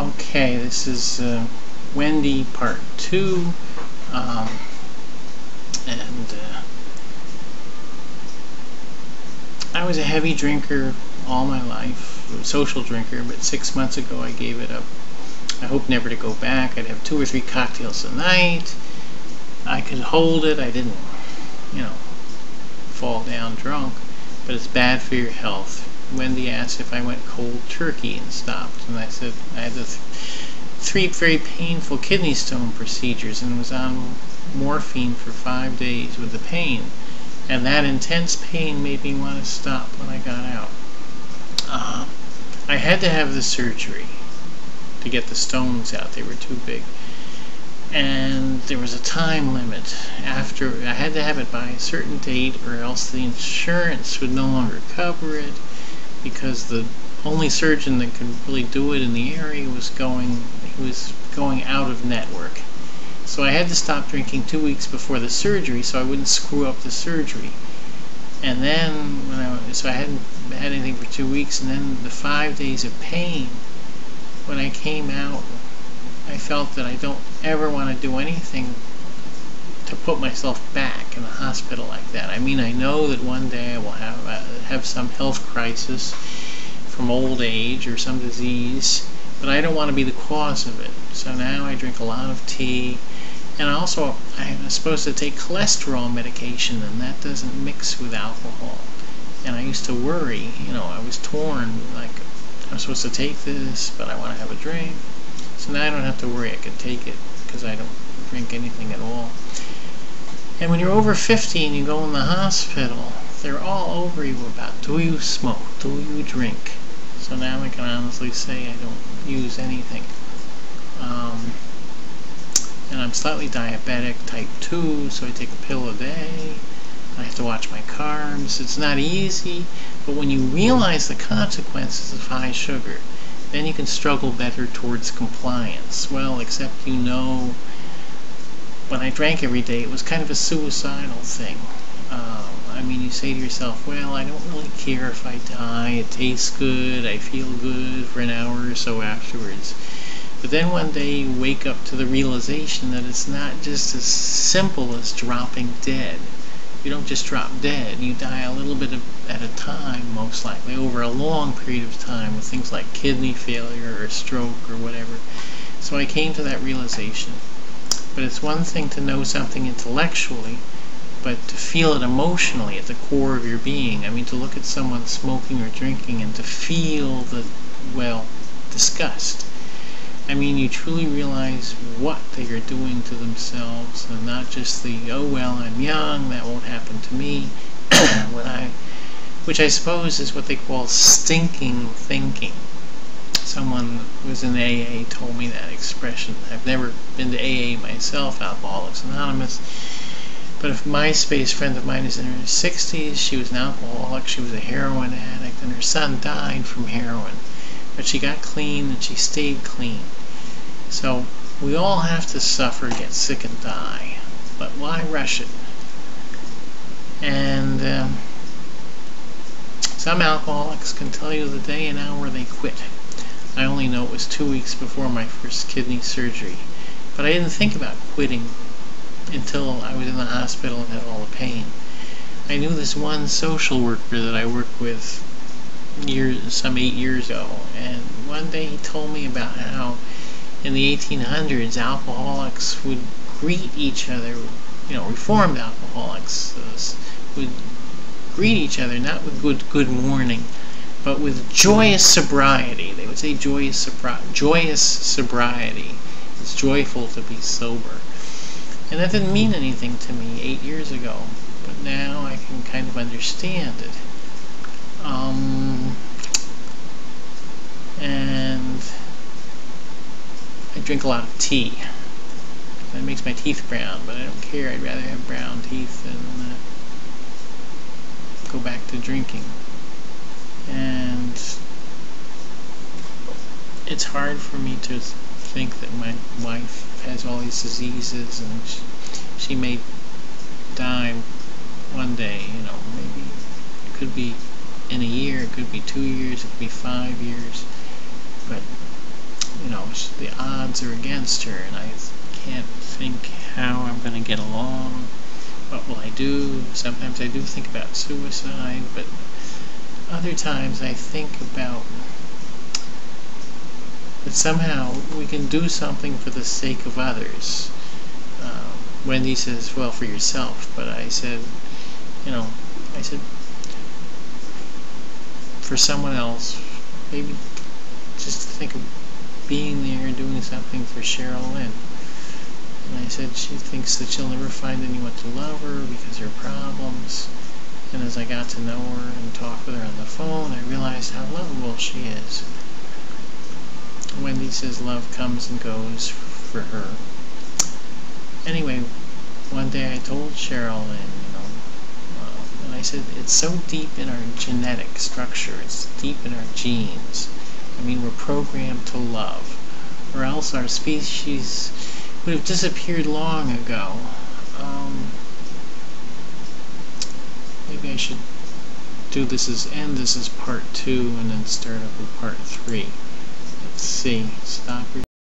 Okay, this is Wendy part 2, and I was a heavy drinker all my life, a social drinker, but 6 months ago I gave it up. I hope never to go back. I'd have 2 or 3 cocktails a night. I could hold it. I didn't, fall down drunk, but it's bad for your health. Wendy asked if I went cold turkey and stopped, and I said I had the 3 very painful kidney stone procedures and was on morphine for 5 days with the pain, and that intense pain made me want to stop when I got out. I had to have the surgery to get the stones out. They were too big, and there was a time limit. After I had to have it by a certain date, or else the insurance would no longer cover it, because the only surgeon that could really do it in the area was going out of network. So I had to stop drinking 2 weeks before the surgery so I wouldn't screw up the surgery. And then so I hadn't had anything for 2 weeks, and then the 5 days of pain. When I came out, I felt that I don't ever want to do anything to put myself back in a hospital like that. I mean, I know that one day I will have some health crisis from old age or some disease, but I don't want to be the cause of it. So now I drink a lot of tea, and also I'm supposed to take cholesterol medication, and that doesn't mix with alcohol. And I used to worry, I was torn, like, I'm supposed to take this, but I want to have a drink. So now I don't have to worry. I can take it because I don't drink anything at all. And when you're over 50 and you go in the hospital, they're all over you about, do you smoke? Do you drink? So now I can honestly say I don't use anything. And I'm slightly diabetic, type 2, so I take a pill a day. I have to watch my carbs. It's not easy, but when you realize the consequences of high sugar, then you can struggle better towards compliance. Well, except when I drank every day, it was kind of a suicidal thing. I mean, you say to yourself, well, I don't really care if I die. It tastes good. I feel good for an hour or so afterwards. But then one day you wake up to the realization that it's not just as simple as dropping dead. You don't just drop dead. You die a little bit at a time, most likely, over a long period of time, with things like kidney failure or stroke or whatever. So I came to that realization. But it's one thing to know something intellectually, but to feel it emotionally at the core of your being. I mean, to look at someone smoking or drinking and to feel disgust. I mean, you truly realize what they are doing to themselves, and not just the, oh well, I'm young, that won't happen to me, which I suppose is what they call stinking thinking. Someone who was in AA told me that expression. I've never been to AA myself, Alcoholics Anonymous, but a MySpace friend of mine is in her 60s. She was an alcoholic, she was a heroin addict, and her son died from heroin. But she got clean, and she stayed clean. So we all have to suffer, get sick, and die. But why rush it? And some alcoholics can tell you the day and hour they quit. I only know it was 2 weeks before my first kidney surgery. But I didn't think about quitting until I was in the hospital and had all the pain. I knew this one social worker that I worked with some 8 years ago, and one day he told me about how in the 1800s alcoholics would greet each other, reformed alcoholics would greet each other not with good morning, but with joyous sobriety. They would say joyous sobriety. It's joyful to be sober. And that didn't mean anything to me 8 years ago, but now I can kind of understand it. And I drink a lot of tea. That makes my teeth brown, but I don't care. I'd rather have brown teeth than go back to drinking. And it's hard for me to think that my wife has all these diseases, and she may die one day. Maybe it could be in a year, it could be 2 years, it could be 5 years, but the odds are against her, and I can't think how I'm going to get along. What will I do? Sometimes I do think about suicide, but other times I think about that somehow we can do something for the sake of others. Wendy says, well, for yourself, but I said, for someone else, maybe just to think of being there and doing something for Cheryl Lynn. And I said she thinks that she'll never find anyone to love her because of her problems. And as I got to know her and talk with her on the phone, I realized how lovable she is. Wendy says love comes and goes for her. Anyway, one day I told Cheryl and I said, it's so deep in our genetic structure, it's deep in our genes. I mean, we're programmed to love, or else our species would have disappeared long ago. Maybe I should end this as part 2 and then start up with part 3. Let's see. Stop.